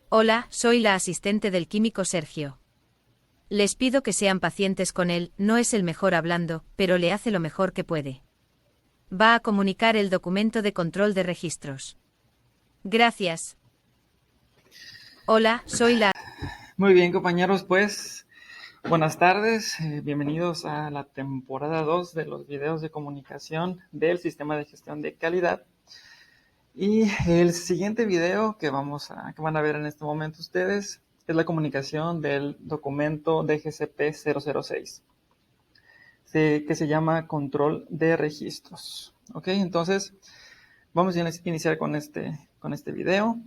Hola, soy la asistente del químico Sergio. Les pido que sean pacientes con él, no es el mejor hablando, pero le hace lo mejor que puede. Va a comunicar el documento de control de registros. Gracias. Hola, soy la... Muy bien, compañeros, pues buenas tardes. Bienvenidos a la temporada 2 de los videos de comunicación del sistema de gestión de calidad. Y el siguiente video que van a ver en este momento ustedes es la comunicación del documento DGCP 006, que se llama control de registros. Ok, entonces vamos a iniciar con este video.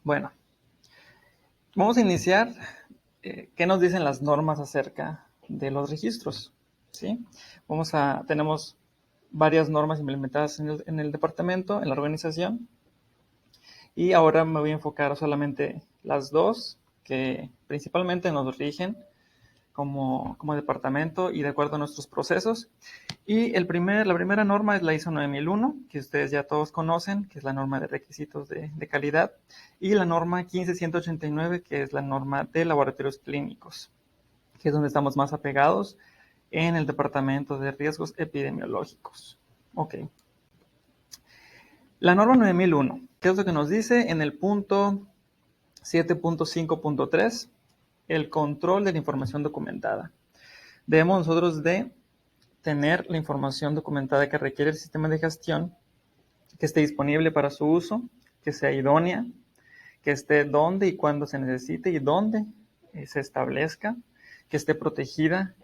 Bueno, vamos a iniciar. ¿Qué nos dicen las normas acerca de los registros? ¿Sí? Tenemos varias normas implementadas en el departamento, en la organización, y ahora me voy a enfocar solamente las dos que principalmente nos rigen como departamento y de acuerdo a nuestros procesos. Y la primera norma es la ISO 9001, que ustedes ya todos conocen, que es la norma de requisitos de calidad, y la norma 15189, que es la norma de laboratorios clínicos, que es donde estamos más apegados en el departamento de riesgos epidemiológicos. Ok. La norma 9001, ¿qué es lo que nos dice? En el punto 7.5.3, el control de la información documentada. Debemos nosotros de tener la información documentada que requiere el sistema de gestión, que esté disponible para su uso, que sea idónea, que esté donde y cuando se necesite y donde se establezca, que esté protegida.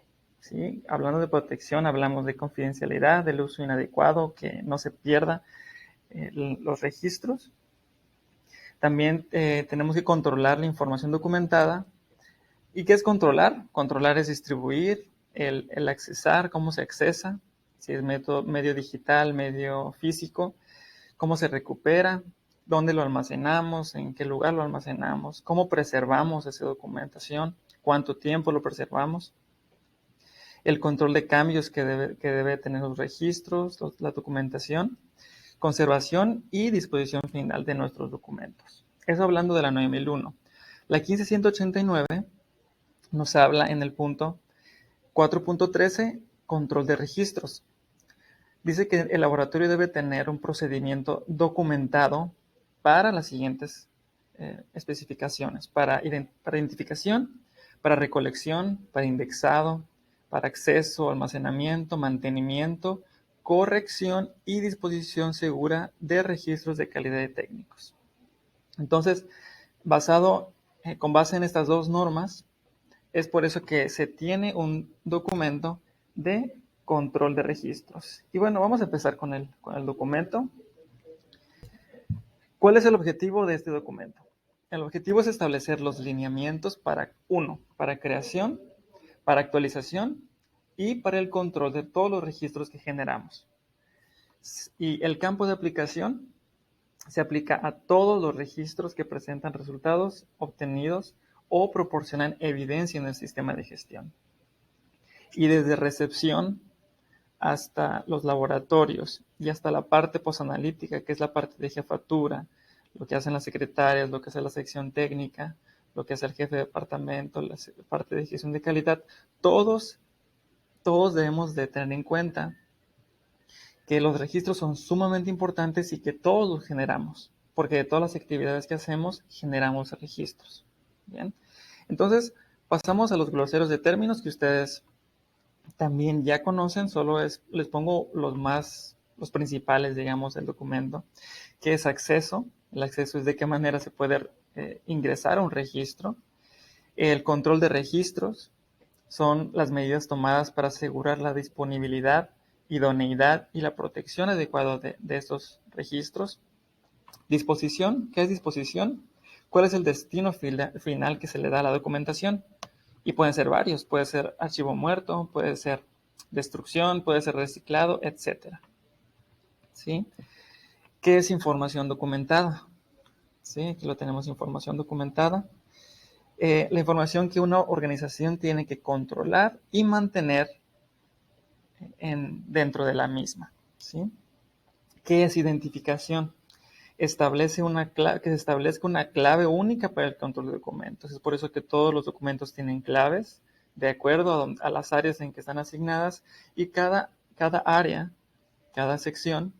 ¿Sí? Hablando de protección, hablamos de confidencialidad, del uso inadecuado, que no se pierda los registros. También tenemos que controlar la información documentada. ¿Y qué es controlar? Controlar es distribuir, el accesar, cómo se accesa, si es medio digital, medio físico, cómo se recupera, dónde lo almacenamos, en qué lugar lo almacenamos, cómo preservamos esa documentación, cuánto tiempo lo preservamos, el control de cambios que debe tener los registros, la documentación, conservación y disposición final de nuestros documentos. Eso hablando de la 9001. La 15189 nos habla en el punto 4.13, control de registros. Dice que el laboratorio debe tener un procedimiento documentado para las siguientes especificaciones: para identificación, para recolección, para indexado, para acceso, almacenamiento, mantenimiento, corrección y disposición segura de registros de calidad de técnicos. Entonces, con base en estas dos normas, es por eso que se tiene un documento de control de registros. Y bueno, vamos a empezar con el documento. ¿Cuál es el objetivo de este documento? El objetivo es establecer los lineamientos para creación, para actualización y para el control de todos los registros que generamos. Y el campo de aplicación se aplica a todos los registros que presentan resultados obtenidos o proporcionan evidencia en el sistema de gestión. Y desde recepción hasta los laboratorios y hasta la parte posanalítica, que es la parte de jefatura, lo que hacen las secretarias, lo que hace la sección técnica, lo que hace el jefe de departamento, la parte de gestión de calidad, todos debemos de tener en cuenta que los registros son sumamente importantes y que todos los generamos, porque de todas las actividades que hacemos generamos registros. Bien, entonces pasamos a los glosarios de términos que ustedes también ya conocen, les pongo los principales, digamos, del documento, que es acceso. El acceso es de qué manera se puede ingresar a un registro. El control de registros son las medidas tomadas para asegurar la disponibilidad, idoneidad y la protección adecuada de estos registros. Disposición, ¿qué es disposición? ¿Cuál es el destino final que se le da a la documentación? Y pueden ser varios, puede ser archivo muerto, puede ser destrucción, puede ser reciclado, etc. ¿Sí? ¿Qué es información documentada? ¿Sí? Aquí lo tenemos, información documentada. La información que una organización tiene que controlar y mantener dentro de la misma. ¿Sí? ¿Qué es identificación? que se establezca una clave única para el control de documentos. Es por eso que todos los documentos tienen claves de acuerdo a las áreas en que están asignadas, y cada área, cada sección,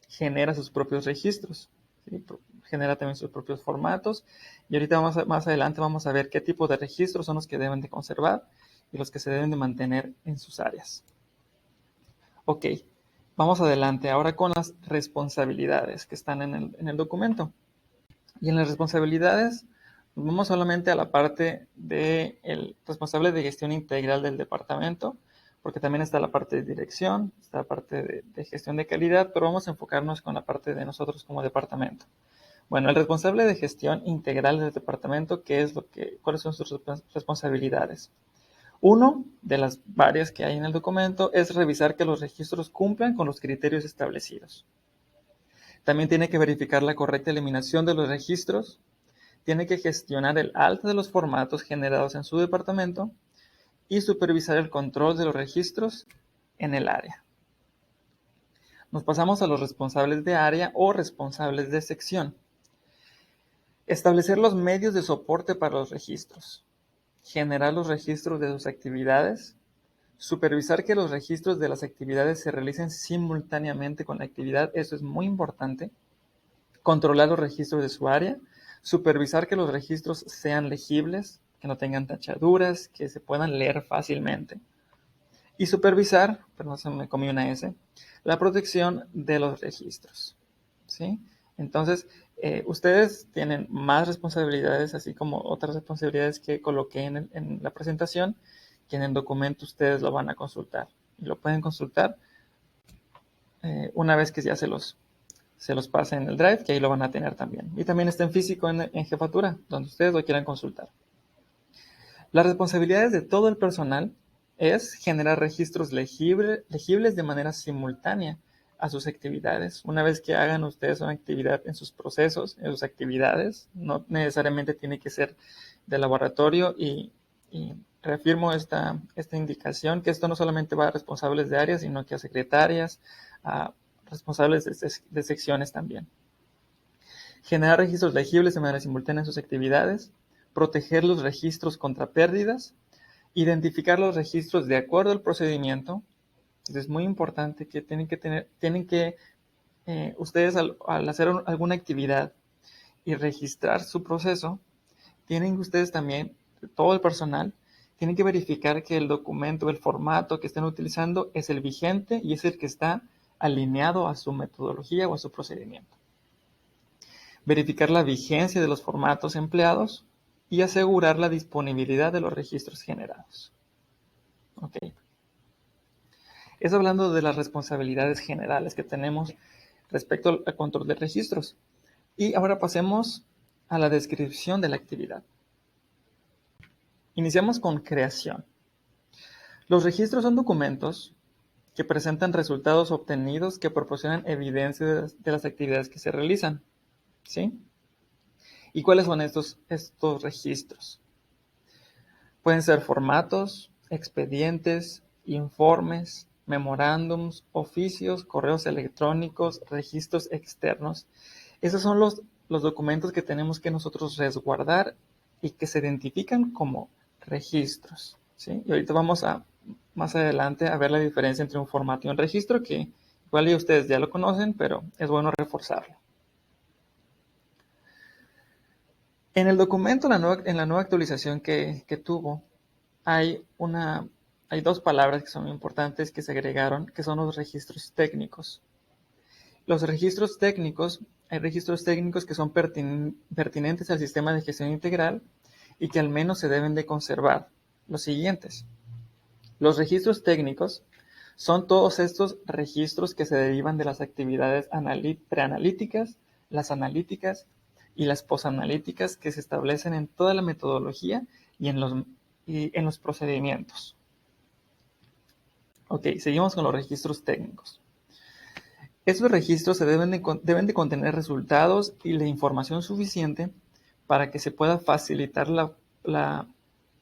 genera sus propios registros, ¿sí? Genera también sus propios formatos, y ahorita más adelante vamos a ver qué tipo de registros son los que deben de conservar y los que se deben de mantener en sus áreas. Ok, vamos adelante ahora con las responsabilidades que están en el documento. Y en las responsabilidades, vamos solamente a la parte del responsable de gestión integral del departamento, porque también está la parte de dirección, está la parte de gestión de calidad, pero vamos a enfocarnos con la parte de nosotros como departamento. Bueno, el responsable de gestión integral del departamento, ¿cuáles son sus responsabilidades? Uno de las varias que hay en el documento es revisar que los registros cumplan con los criterios establecidos. También tiene que verificar la correcta eliminación de los registros, tiene que gestionar el alta de los formatos generados en su departamento y supervisar el control de los registros en el área. Nos pasamos a los responsables de área o responsables de sección. Establecer los medios de soporte para los registros, generar los registros de sus actividades, supervisar que los registros de las actividades se realicen simultáneamente con la actividad, eso es muy importante, controlar los registros de su área, supervisar que los registros sean legibles, que no tengan tachaduras, que se puedan leer fácilmente, y supervisar, perdón, se me comí una S, la protección de los registros, ¿sí? Entonces, ustedes tienen más responsabilidades, así como otras responsabilidades que coloqué en la presentación, que en el documento ustedes lo van a consultar. Y lo pueden consultar una vez que ya se los pase en el Drive, que ahí lo van a tener también. Y también está en físico en Jefatura, donde ustedes lo quieran consultar. Las responsabilidades de todo el personal es generar registros legibles de manera simultánea a sus actividades. Una vez que hagan ustedes una actividad en sus procesos, en sus actividades, no necesariamente tiene que ser de laboratorio, y reafirmo esta indicación, que esto no solamente va a responsables de áreas, sino que a secretarias, a responsables de secciones también. Generar registros legibles de manera simultánea en sus actividades, proteger los registros contra pérdidas, identificar los registros de acuerdo al procedimiento. Entonces es muy importante que ustedes al hacer alguna actividad y registrar su proceso, tienen ustedes también, todo el personal, tienen que verificar que el documento, el formato que estén utilizando es el vigente y es el que está alineado a su metodología o a su procedimiento. Verificar la vigencia de los formatos empleados y asegurar la disponibilidad de los registros generados. Ok. Eso hablando de las responsabilidades generales que tenemos respecto al control de registros. Y ahora pasemos a la descripción de la actividad. Iniciamos con creación. Los registros son documentos que presentan resultados obtenidos que proporcionan evidencia de las actividades que se realizan, ¿sí? ¿Y cuáles son estos registros? Pueden ser formatos, expedientes, informes, memorándums, oficios, correos electrónicos, registros externos. Esos son los documentos que tenemos que nosotros resguardar y que se identifican como registros, ¿sí? Y ahorita vamos más adelante a ver la diferencia entre un formato y un registro, que igual ya ustedes ya lo conocen, pero es bueno reforzarlo. En el documento, en la nueva actualización que tuvo, hay dos palabras que son importantes que se agregaron, que son los registros técnicos. Los registros técnicos, hay registros técnicos que son pertinentes al sistema de gestión integral y que al menos se deben de conservar. Los siguientes. Los registros técnicos son todos estos registros que se derivan de las actividades preanalíticas, las analíticas y las posanalíticas que se establecen en toda la metodología y en los procedimientos. Ok, seguimos con los registros técnicos. Estos registros deben de contener resultados y la información suficiente para que se pueda facilitar la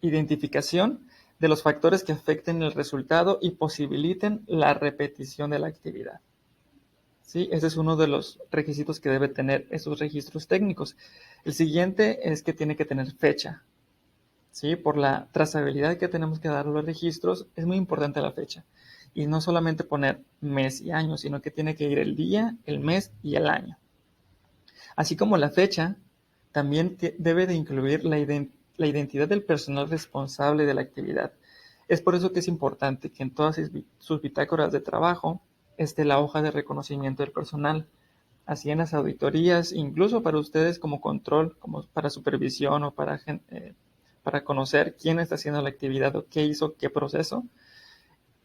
identificación de los factores que afecten el resultado y posibiliten la repetición de la actividad, ¿sí? Ese es uno de los requisitos que debe tener esos registros técnicos. El siguiente es que tiene que tener fecha, ¿sí? Por la trazabilidad que tenemos que dar a los registros, es muy importante la fecha. Y no solamente poner mes y año, sino que tiene que ir el día, el mes y el año. Así como la fecha, también debe de incluir la identidad del personal responsable de la actividad. Es por eso que es importante que en todas sus bitácoras de trabajo esté la hoja de reconocimiento del personal. Así en las auditorías, incluso para ustedes como control, como para supervisión o para conocer quién está haciendo la actividad o qué hizo, qué proceso,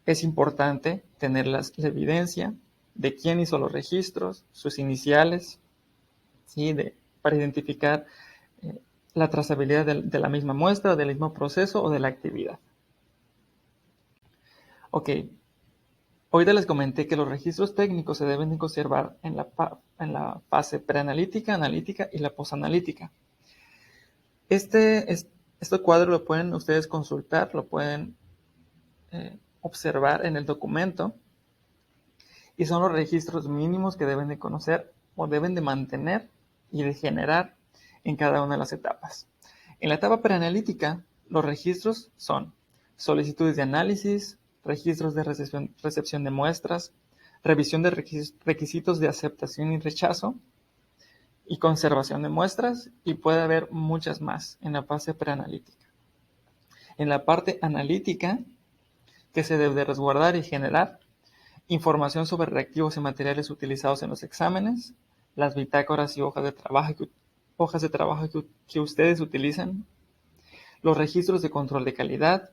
es importante tener la evidencia de quién hizo los registros, sus iniciales, ¿sí? Para identificar la trazabilidad de la misma muestra, del mismo proceso o de la actividad. Ok, ahorita les comenté que los registros técnicos se deben de conservar en la fase preanalítica, analítica y la posanalítica. Este cuadro lo pueden ustedes consultar, lo pueden observar en el documento y son los registros mínimos que deben de conocer o deben de mantener y de generar en cada una de las etapas. En la etapa preanalítica, los registros son solicitudes de análisis, registros de recepción de muestras, revisión de requisitos de aceptación y rechazo y conservación de muestras, y puede haber muchas más en la fase preanalítica. En la parte analítica, que se debe de resguardar y generar información sobre reactivos y materiales utilizados en los exámenes, las bitácoras y hojas de trabajo que ustedes utilizan, los registros de control de calidad,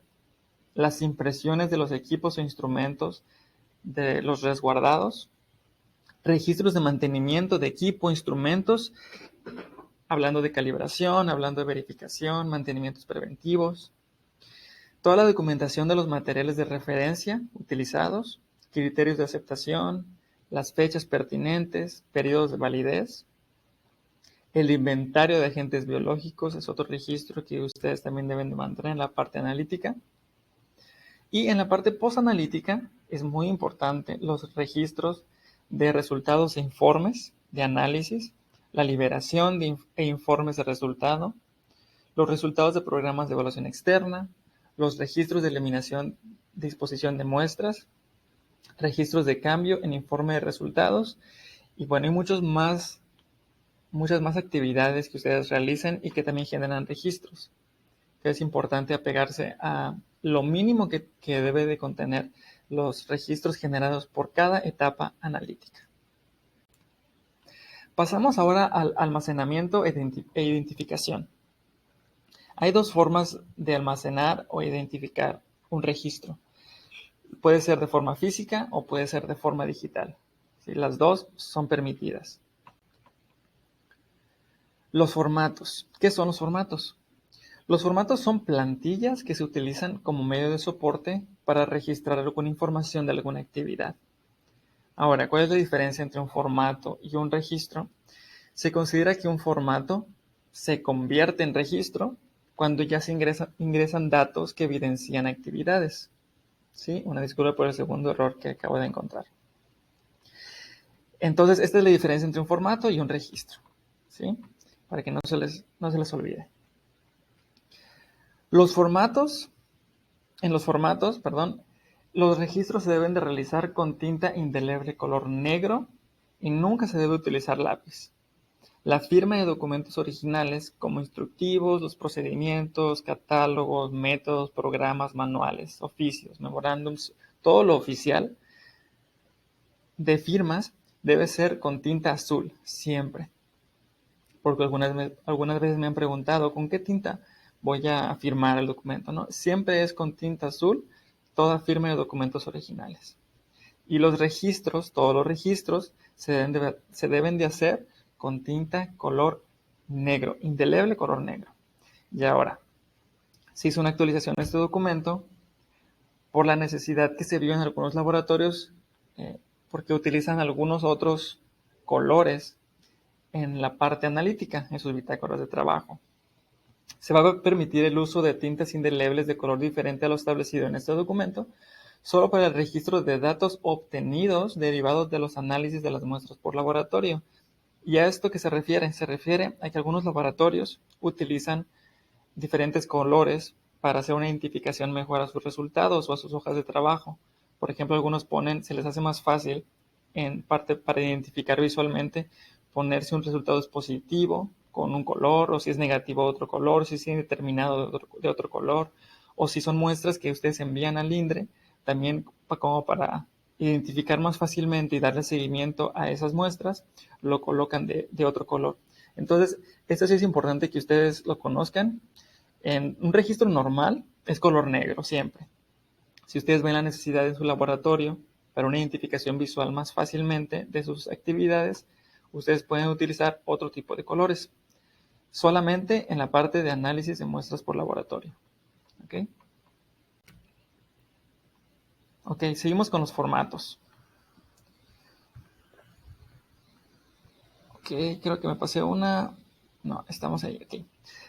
las impresiones de los equipos o instrumentos de los resguardados, registros de mantenimiento de equipo, instrumentos, hablando de calibración, hablando de verificación, mantenimientos preventivos, toda la documentación de los materiales de referencia utilizados, criterios de aceptación, las fechas pertinentes, periodos de validez. El inventario de agentes biológicos es otro registro que ustedes también deben de mantener en la parte analítica. Y en la parte posanalítica es muy importante los registros de resultados e informes de análisis, la liberación e informes de resultado, los resultados de programas de evaluación externa, los registros de eliminación, disposición de muestras, registros de cambio en informe de resultados, y bueno, hay muchas más actividades que ustedes realicen y que también generan registros. Que es importante apegarse a lo mínimo que debe de contener los registros generados por cada etapa analítica. Pasamos ahora al almacenamiento e identificación. Hay dos formas de almacenar o identificar un registro. Puede ser de forma física o puede ser de forma digital. ¿Sí? Las dos son permitidas. Los formatos. ¿Qué son los formatos? Los formatos son plantillas que se utilizan como medio de soporte para registrar alguna información de alguna actividad. Ahora, ¿cuál es la diferencia entre un formato y un registro? Se considera que un formato se convierte en registro cuando ya se ingresan datos que evidencian actividades. ¿Sí? Una disculpa por el segundo error que acabo de encontrar. Entonces, esta es la diferencia entre un formato y un registro. ¿Sí? Para que no se les olvide. En los formatos, los registros se deben de realizar con tinta indeleble color negro y nunca se debe utilizar lápiz. La firma de documentos originales como instructivos, los procedimientos, catálogos, métodos, programas, manuales, oficios, memorándums, todo lo oficial de firmas debe ser con tinta azul, siempre. Porque algunas veces me han preguntado, ¿con qué tinta voy a firmar el documento? ¿No? Siempre es con tinta azul, toda firma de documentos originales. Y los registros, todos los registros, se deben de hacer con tinta color negro, indeleble color negro. Y ahora, se hizo una actualización de este documento por la necesidad que se vio en algunos laboratorios, porque utilizan algunos otros colores en la parte analítica, en sus bitácoras de trabajo. Se va a permitir el uso de tintas indelebles de color diferente a lo establecido en este documento, solo para el registro de datos obtenidos derivados de los análisis de las muestras por laboratorio. ¿Y a esto qué se refiere? Se refiere a que algunos laboratorios utilizan diferentes colores para hacer una identificación mejor a sus resultados o a sus hojas de trabajo. Por ejemplo, algunos se les hace más fácil en parte para identificar visualmente, poner si un resultado es positivo con un color, o si es negativo otro color, si es indeterminado de otro color, o si son muestras que ustedes envían al INDRE, también como para identificar más fácilmente y darle seguimiento a esas muestras, lo colocan de otro color. Entonces, esto sí es importante que ustedes lo conozcan. En un registro normal es color negro siempre. Si ustedes ven la necesidad en su laboratorio para una identificación visual más fácilmente de sus actividades, ustedes pueden utilizar otro tipo de colores, solamente en la parte de análisis de muestras por laboratorio. ¿Ok? Ok, seguimos con los formatos. Ok, creo que me pasé una. No, estamos ahí, ok.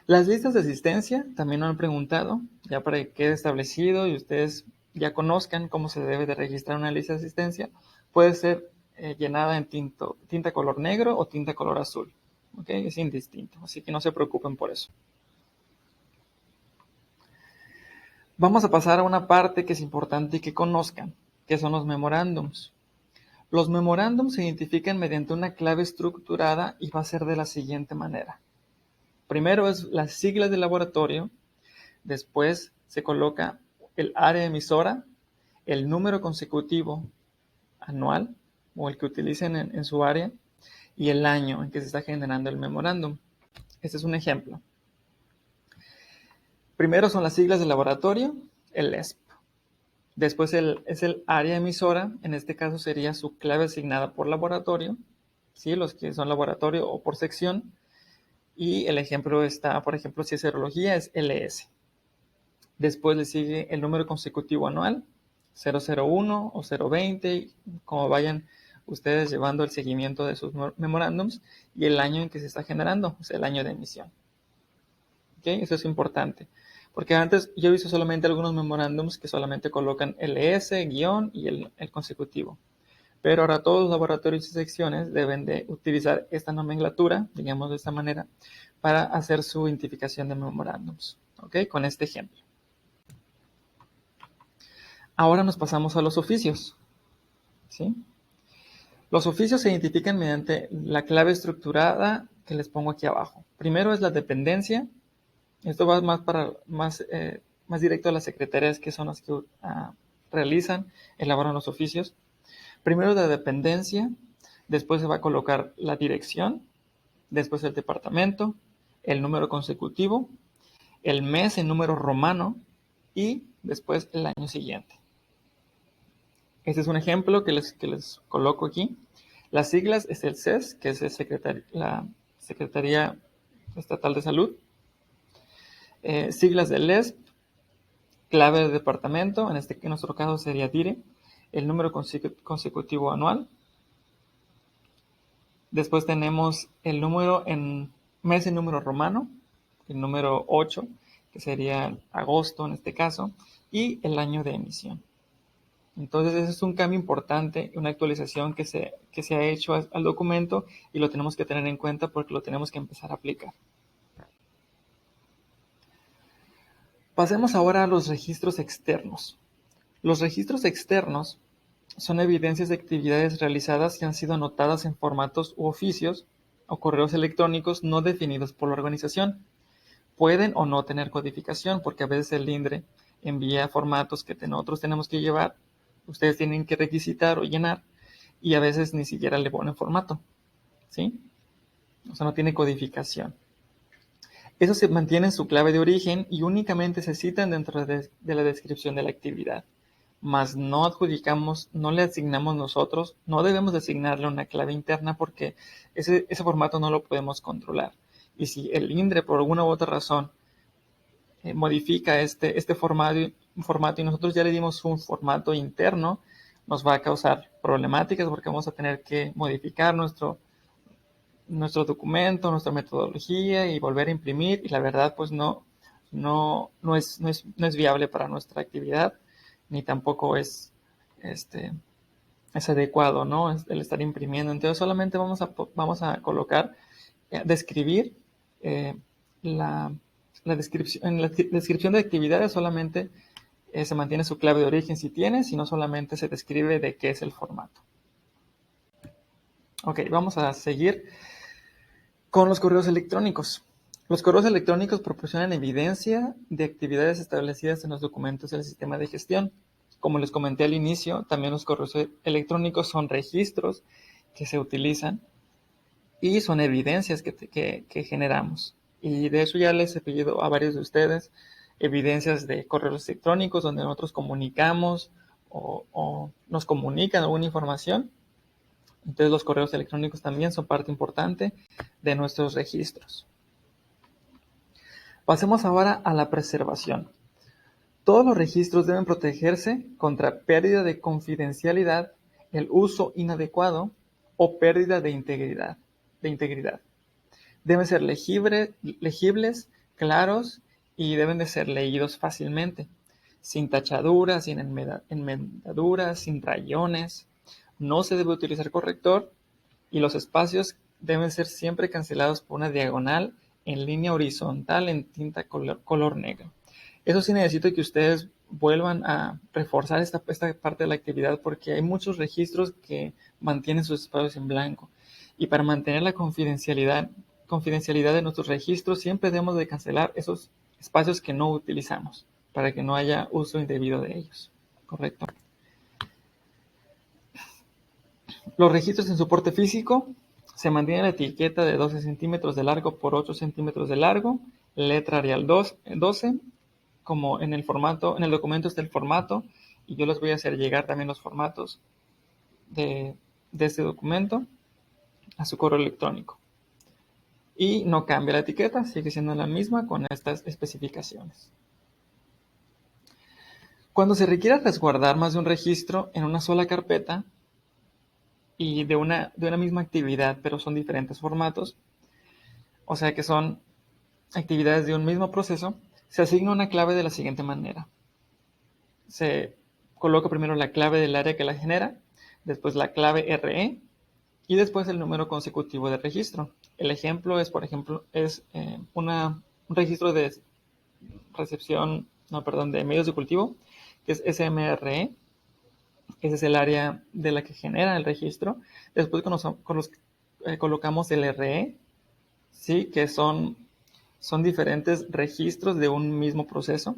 Las listas de asistencia también nos han preguntado, ya para que quede establecido y ustedes ya conozcan cómo se debe de registrar una lista de asistencia. Puede ser llenada en tinta color negro o tinta color azul. Ok, es indistinto, así que no se preocupen por eso. Vamos a pasar a una parte que es importante y que conozcan, que son los memorándums. Los memorándums se identifican mediante una clave estructurada y va a ser de la siguiente manera. Primero es las siglas del laboratorio, después se coloca el área emisora, el número consecutivo anual o el que utilicen en su área y el año en que se está generando el memorándum. Este es un ejemplo. Primero son las siglas del laboratorio, el LESP. Después es el área emisora, en este caso sería su clave asignada por laboratorio, ¿sí? Los que son laboratorio o por sección. Y el ejemplo está, por ejemplo, si es serología, es LS. Después le sigue el número consecutivo anual, 001 o 020, como vayan ustedes llevando el seguimiento de sus memorándums, y el año en que se está generando, o sea, el año de emisión. ¿Okay? Eso es importante, porque antes yo he visto solamente algunos memorándums que solamente colocan LS, guión y el consecutivo. Pero ahora todos los laboratorios y secciones deben de utilizar esta nomenclatura, digamos de esta manera, para hacer su identificación de memorándums. ¿Ok? Con este ejemplo. Ahora nos pasamos a los oficios. ¿Sí? Los oficios se identifican mediante la clave estructurada que les pongo aquí abajo. Primero es la dependencia. Esto va más directo a las secretarias, que son las que realizan, elaboran los oficios. Primero la dependencia, después se va a colocar la dirección, después el departamento, el número consecutivo, el mes en número romano y después el año siguiente. Este es un ejemplo que les coloco aquí. Las siglas es el CES, que es la Secretaría Estatal de Salud. Siglas del LESP, clave de departamento, en nuestro caso sería DIRE, el número consecutivo anual. Después tenemos el número en mes en número romano, el número 8, que sería agosto en este caso, y el año de emisión. Entonces ese es un cambio importante, una actualización que se ha hecho al documento y lo tenemos que tener en cuenta porque lo tenemos que empezar a aplicar. Pasemos ahora a los registros externos. Los registros externos son evidencias de actividades realizadas que han sido anotadas en formatos u oficios o correos electrónicos no definidos por la organización. Pueden o no tener codificación, porque a veces el INDRE envía formatos que nosotros tenemos que llevar, ustedes tienen que requisitar o llenar, y a veces ni siquiera le ponen formato, ¿sí? O sea, no tiene codificación. Eso se mantiene en su clave de origen y únicamente se citan dentro de la descripción de la actividad. Mas no adjudicamos, no le asignamos nosotros, no debemos asignarle una clave interna porque ese formato no lo podemos controlar. Y si el INDRE por alguna u otra razón modifica este formato y nosotros ya le dimos un formato interno, nos va a causar problemáticas porque vamos a tener que modificar nuestro documento, nuestra metodología y volver a imprimir, y la verdad pues no es viable para nuestra actividad ni tampoco es adecuado, ¿no? El estar imprimiendo. Entonces solamente vamos a colocar, describir la descripción. En la descripción de actividades solamente se mantiene su clave de origen si tiene, sino solamente se describe de qué es el formato. Ok, vamos a seguir con los correos electrónicos. Los correos electrónicos proporcionan evidencia de actividades establecidas en los documentos del sistema de gestión. Como les comenté al inicio, también los correos electrónicos son registros que se utilizan y son evidencias que generamos. Y de hecho ya les he pedido a varios de ustedes evidencias de correos electrónicos donde nosotros comunicamos o nos comunican alguna información. Entonces los correos electrónicos también son parte importante de nuestros registros. Pasemos ahora a la preservación. Todos los registros deben protegerse contra pérdida de confidencialidad, el uso inadecuado o pérdida de integridad. Deben ser legibles, claros y deben de ser leídos fácilmente, sin tachaduras, sin enmendaduras, sin rayones. No se debe utilizar corrector y los espacios deben ser siempre cancelados por una diagonal en línea horizontal en tinta color negro. Eso sí necesito que ustedes vuelvan a reforzar esta parte de la actividad porque hay muchos registros que mantienen sus espacios en blanco. Y para mantener la confidencialidad de nuestros registros siempre debemos de cancelar esos espacios que no utilizamos para que no haya uso indebido de ellos. ¿Correcto? Los registros en soporte físico se mantiene la etiqueta de 12 centímetros de largo por 8 centímetros de largo, letra Arial 12, como en el documento está el formato, y yo les voy a hacer llegar también los formatos de este documento a su correo electrónico. Y no cambia la etiqueta, sigue siendo la misma con estas especificaciones. Cuando se requiera resguardar más de un registro en una sola carpeta, y de una misma actividad, pero son diferentes formatos, o sea que son actividades de un mismo proceso, se asigna una clave de la siguiente manera. Se coloca primero la clave del área que la genera, después la clave RE y después el número consecutivo de registro. El ejemplo es, un registro de de medios de cultivo, que es SMRE. Ese es el área de la que genera el registro. Después colocamos el RE, ¿sí? Que son diferentes registros de un mismo proceso.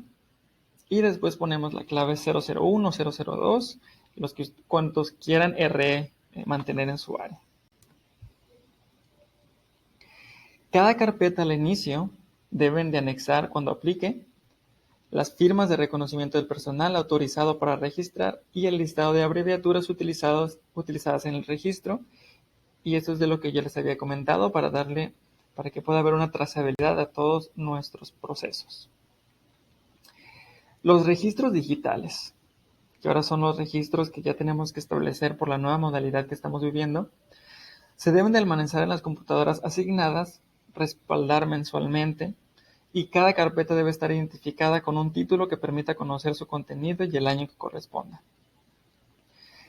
Y después ponemos la clave 001, 002, cuantos quieran RE mantener en su área. Cada carpeta al inicio deben de anexar, cuando aplique, las firmas de reconocimiento del personal autorizado para registrar y el listado de abreviaturas utilizadas en el registro. Y esto es de lo que yo les había comentado para que pueda haber una trazabilidad a todos nuestros procesos. Los registros digitales, que ahora son los registros que ya tenemos que establecer por la nueva modalidad que estamos viviendo, se deben de almacenar en las computadoras asignadas, respaldar mensualmente, y cada carpeta debe estar identificada con un título que permita conocer su contenido y el año que corresponda.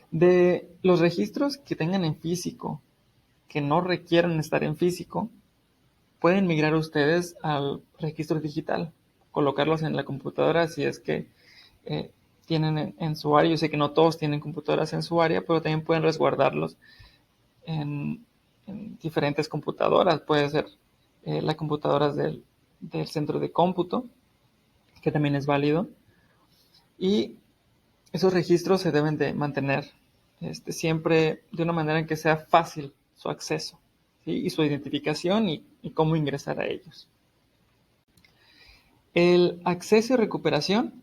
De los registros que tengan en físico, que no requieran estar en físico, pueden migrar ustedes al registro digital, colocarlos en la computadora si es que tienen en su área. Yo sé que no todos tienen computadoras en su área, pero también pueden resguardarlos en diferentes computadoras. Puede ser las computadoras del centro de cómputo, que también es válido. Y esos registros se deben de mantener siempre de una manera en que sea fácil su acceso, ¿sí? Y su identificación y cómo ingresar a ellos. El acceso y recuperación.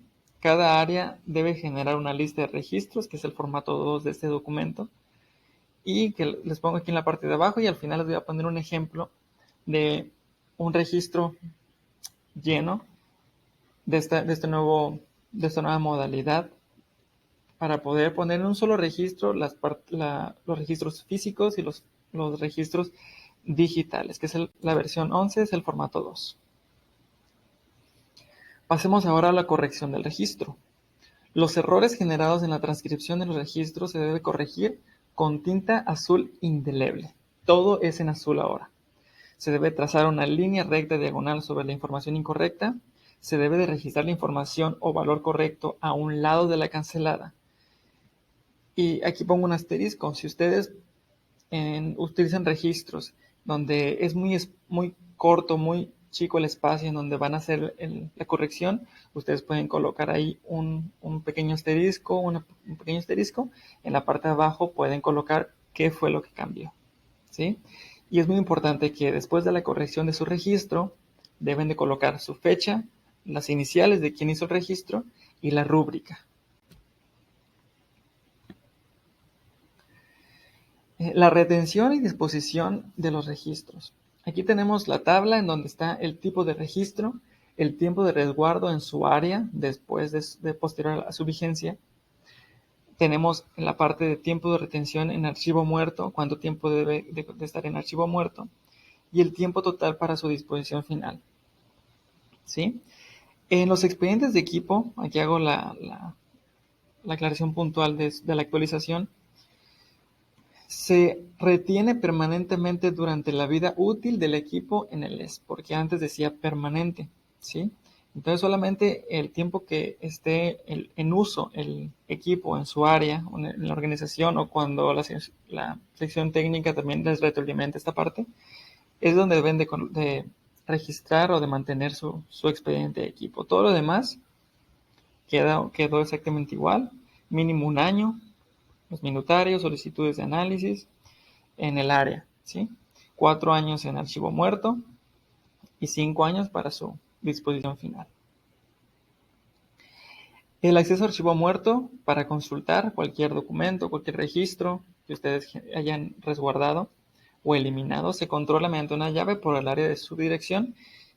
Cada área debe generar una lista de registros, que es el formato 2 de este documento, y que les pongo aquí en la parte de abajo, y al final les voy a poner un ejemplo de un registro lleno de esta nueva modalidad, para poder poner en un solo registro los registros físicos y los registros digitales, que es la versión 11, es el formato 2. Pasemos ahora a la corrección del registro. Los errores generados en la transcripción de los registros se debe corregir con tinta azul indeleble. Todo es en azul ahora. Se debe trazar una línea recta diagonal sobre la información incorrecta. Se debe de registrar la información o valor correcto a un lado de la cancelada. Y aquí pongo un asterisco. Si ustedes utilizan registros donde es muy corto, muy chico el espacio en donde van a hacer la corrección, ustedes pueden colocar ahí un pequeño asterisco, un pequeño asterisco. En la parte de abajo pueden colocar qué fue lo que cambió, ¿sí? Y es muy importante que después de la corrección de su registro, deben de colocar su fecha, las iniciales de quien hizo el registro y la rúbrica. La retención y disposición de los registros. Aquí tenemos la tabla en donde está el tipo de registro, el tiempo de resguardo en su área después de posterior a su vigencia. Tenemos en la parte de tiempo de retención en archivo muerto, cuánto tiempo debe de estar en archivo muerto, y el tiempo total para su disposición final, ¿sí? En los expedientes de equipo, aquí hago la aclaración puntual de la actualización. Se retiene permanentemente durante la vida útil del equipo en el ES, porque antes decía permanente, ¿sí? Entonces solamente el tiempo que esté en uso el equipo en su área, en la organización, o cuando la sección técnica también les retroalimenta esta parte, es donde deben de registrar o de mantener su expediente de equipo. Todo lo demás quedó exactamente igual, mínimo un año, los minutarios, solicitudes de análisis en el área, ¿sí? 4 años en archivo muerto y 5 años para su disposición final. El acceso a archivo muerto para consultar cualquier documento, cualquier registro que ustedes hayan resguardado o eliminado se controla mediante una llave por el área de subdirección.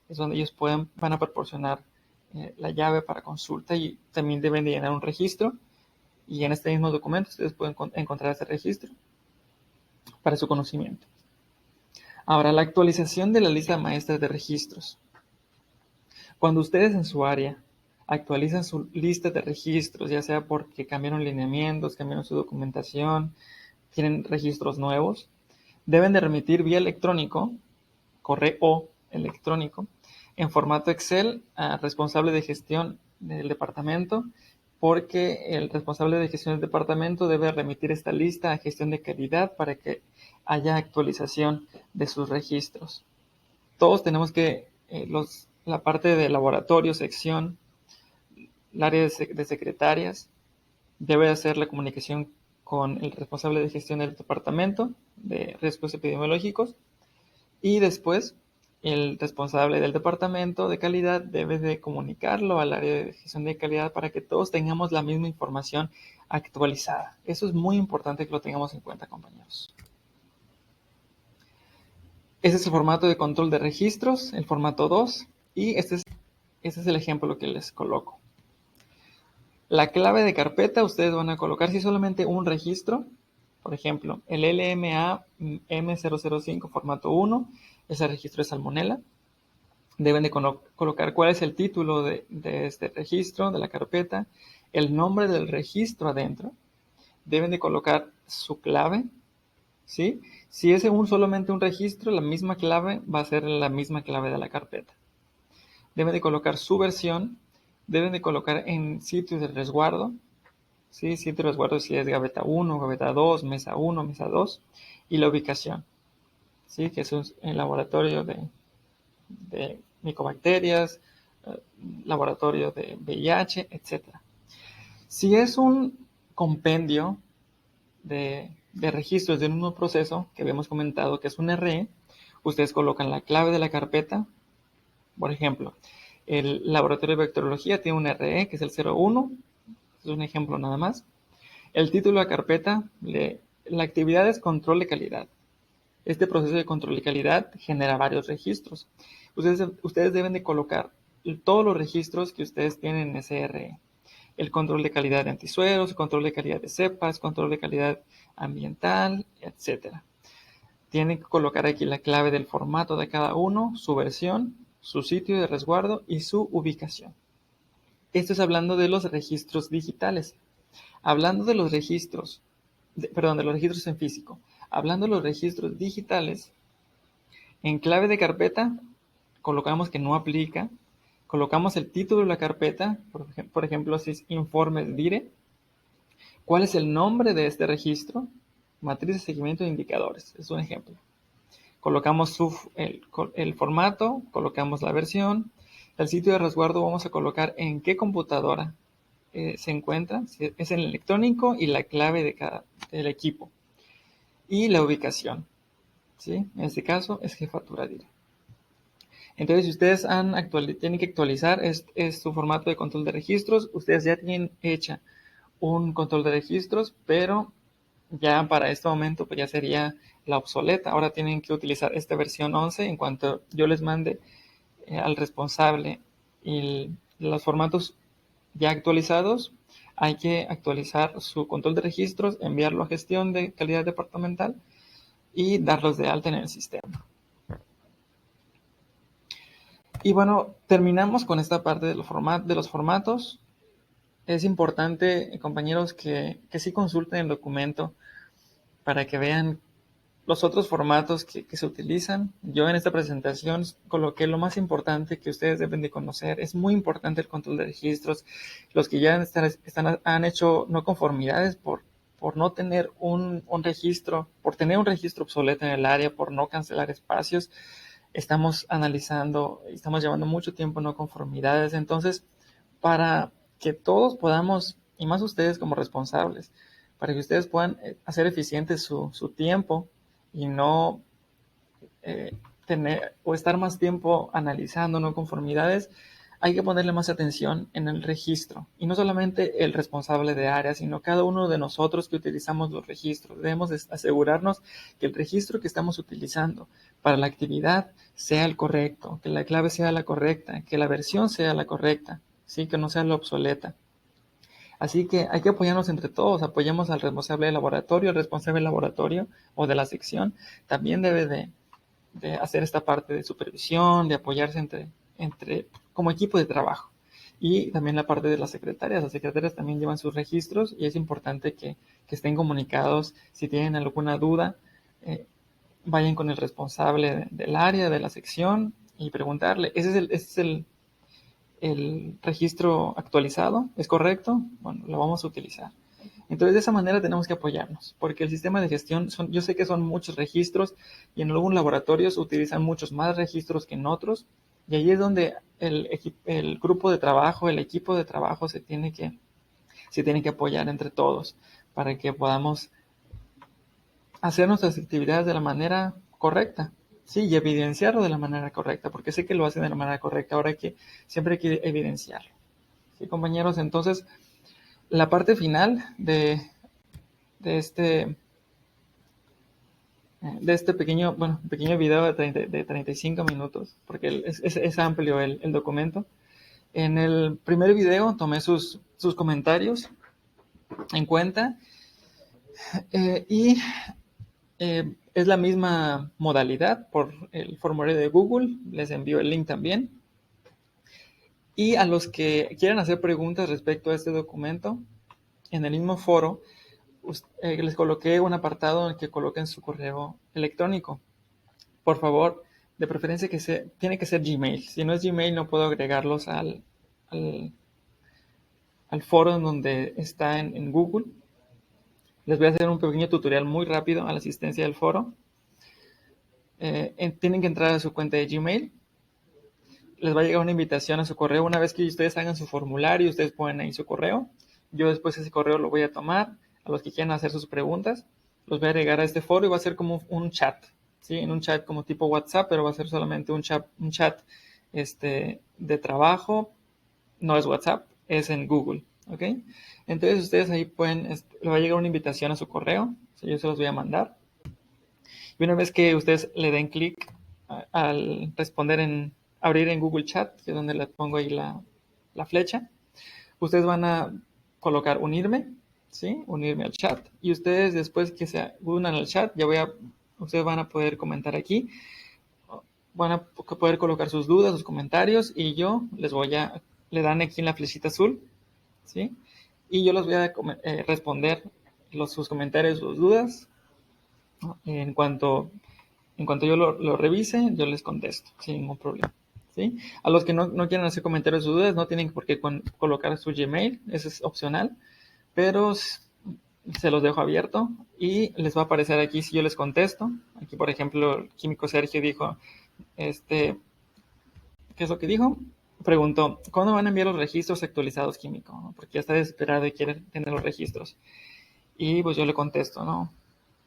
Es donde ellos van a proporcionar la llave para consulta, y también deben de llenar un registro, y en este mismo documento ustedes pueden encontrar ese registro para su conocimiento. Ahora, la actualización de la lista maestra de registros. Cuando ustedes en su área actualizan su lista de registros, ya sea porque cambiaron lineamientos, cambiaron su documentación, tienen registros nuevos, deben de remitir vía electrónico, correo electrónico, en formato Excel al responsable de gestión del departamento, porque el responsable de gestión del departamento debe remitir esta lista a gestión de calidad para que haya actualización de sus registros. Todos tenemos que, la parte de laboratorio, sección, el área de secretarias, debe hacer la comunicación con el responsable de gestión del departamento de riesgos epidemiológicos, y después el responsable del departamento de calidad debe de comunicarlo al área de gestión de calidad para que todos tengamos la misma información actualizada. Eso es muy importante que lo tengamos en cuenta, compañeros. Ese es el formato de control de registros, el formato 2, y este es el ejemplo que les coloco. La clave de carpeta ustedes van a colocar si solamente un registro, por ejemplo, el LMA M005 formato 1, ese registro es Salmonella. Deben de colocar cuál es el título de este registro, de la carpeta, el nombre del registro adentro. Deben de colocar su clave, ¿sí? Si es solamente un registro, la misma clave va a ser la misma clave de la carpeta. Deben de colocar su versión, deben de colocar en sitios de resguardo, ¿sí? Sitio de resguardo si es gaveta 1, gaveta 2, mesa 1, mesa 2, y la ubicación, ¿sí? Que es el laboratorio de micobacterias, laboratorio de VIH, etc. Si es un compendio de registros de un mismo proceso, que habíamos comentado que es un RE, ustedes colocan la clave de la carpeta. Por ejemplo, el laboratorio de bacteriología tiene un RE que es el 01, es un ejemplo nada más. El título de la carpeta, la actividad es control de calidad. Este proceso de control de calidad genera varios registros. Ustedes deben de colocar todos los registros que ustedes tienen en ese RE. El control de calidad de antisueros, el control de calidad de cepas, control de calidad ambiental, etc. Tienen que colocar aquí la clave del formato de cada uno, su versión, su sitio de resguardo y su ubicación. Esto es hablando de los registros digitales. Hablando de los registros, de los registros en físico. Hablando de los registros digitales, en clave de carpeta colocamos que no aplica, colocamos el título de la carpeta, por ejemplo, si es informes DIRE, cuál es el nombre de este registro, matriz de seguimiento de indicadores, es un ejemplo. Colocamos el formato, colocamos la versión, el sitio de resguardo vamos a colocar en qué computadora se encuentra, si es el electrónico y la clave del equipo, y la ubicación, ¿sí? En este caso es jefatura DIRE. Entonces, si ustedes tienen que actualizar su formato de control de registros, ustedes ya tienen hecha un control de registros, pero ya para este momento pues ya sería la obsoleta. Ahora tienen que utilizar esta versión 11 en cuanto yo les mande al responsable y los formatos ya actualizados. Hay que actualizar su control de registros, enviarlo a gestión de calidad departamental y darlos de alta en el sistema. Y bueno, terminamos con esta parte de los formatos. Es importante, compañeros, que sí consulten el documento para que vean los otros formatos que se utilizan. Yo en esta presentación coloqué lo más importante que ustedes deben de conocer. Es muy importante el control de registros. Los que ya han hecho no conformidades por no tener un registro, por tener un registro obsoleto en el área, por no cancelar espacios, estamos analizando, estamos llevando mucho tiempo no conformidades. Entonces, para que todos podamos, y más ustedes como responsables, para que ustedes puedan hacer eficiente su tiempo y no tener o estar más tiempo analizando no conformidades, hay que ponerle más atención en el registro. Y no solamente el responsable de área, sino cada uno de nosotros que utilizamos los registros. Debemos asegurarnos que el registro que estamos utilizando para la actividad sea el correcto, que la clave sea la correcta, que la versión sea la correcta, ¿sí? Que no sea la obsoleta. Así que hay que apoyarnos entre todos. Apoyemos al responsable del laboratorio. El responsable del laboratorio o de la sección también debe de hacer esta parte de supervisión, de apoyarse como equipo de trabajo. Y también la parte de las secretarias. Las secretarias también llevan sus registros y es importante que estén comunicados. Si tienen alguna duda, vayan con el responsable del área, de la sección y preguntarle. ¿Ese es el registro actualizado? ¿Es correcto? Bueno, lo vamos a utilizar. Entonces, de esa manera tenemos que apoyarnos, porque el sistema de gestión, yo sé que son muchos registros y en algunos laboratorios utilizan muchos más registros que en otros, y ahí es donde el grupo de trabajo, el equipo de trabajo se tiene que apoyar entre todos para que podamos hacer nuestras actividades de la manera correcta, sí, y evidenciarlo de la manera correcta, porque sé que lo hacen de la manera correcta, ahora siempre hay que evidenciarlo. Sí, compañeros, entonces la parte final de este pequeño video de 35 minutos, porque es amplio el documento. En el primer video tomé sus comentarios en cuenta y es la misma modalidad por el formulario de Google. Les envío el link también. Y a los que quieran hacer preguntas respecto a este documento, en el mismo foro, les coloqué un apartado en el que coloquen su correo electrónico. Por favor, de preferencia tiene que ser Gmail. Si no es Gmail, no puedo agregarlos al foro en donde está en Google. Les voy a hacer un pequeño tutorial muy rápido a la asistencia del foro. Tienen que entrar a su cuenta de Gmail. Les va a llegar una invitación a su correo. Una vez que ustedes hagan su formulario, ustedes ponen ahí su correo. Yo después ese correo lo voy a tomar. A los que quieran hacer sus preguntas, los voy a agregar a este foro y va a ser como un chat, ¿sí? En un chat como tipo WhatsApp, pero va a ser solamente un chat de trabajo. No es WhatsApp, es en Google, ¿ok? Entonces ustedes ahí le va a llegar una invitación a su correo, ¿sí? Yo se los voy a mandar. Y una vez que ustedes le den clic al responder abrir en Google Chat, que es donde le pongo ahí la flecha, ustedes van a colocar unirme, ¿sí? Unirme al chat. Y ustedes después que se unan al chat, ustedes van a poder comentar aquí, van a poder colocar sus dudas, sus comentarios y yo les voy a le dan aquí en la flechita azul, ¿sí? Y yo les voy a responder sus comentarios, sus dudas. ¿No? En cuanto yo lo revise, yo les contesto sin ningún problema. ¿Sí? A los que no quieran hacer comentarios o dudas, no tienen por qué colocar su Gmail, eso es opcional, pero se los dejo abierto y les va a aparecer aquí si yo les contesto. Aquí, por ejemplo, el químico Sergio dijo, ¿qué es lo que dijo? Preguntó, ¿cuándo van a enviar los registros actualizados, químico? ¿No? Porque ya está desesperado y quiere tener los registros. Y pues yo le contesto,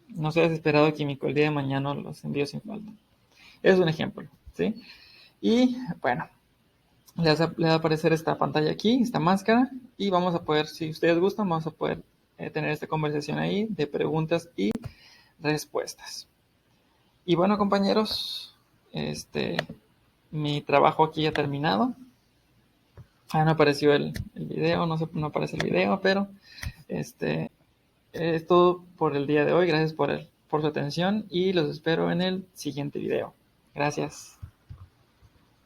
no sea desesperado, químico, el día de mañana los envío sin falta. Es un ejemplo, ¿sí? Y bueno, le va a aparecer esta pantalla aquí, esta máscara, y vamos a poder, si ustedes gustan, vamos a poder tener esta conversación ahí de preguntas y respuestas. Y bueno, compañeros, mi trabajo aquí ha terminado. No apareció el video, no aparece el video, pero es todo por el día de hoy. Gracias por su atención y los espero en el siguiente video. Gracias.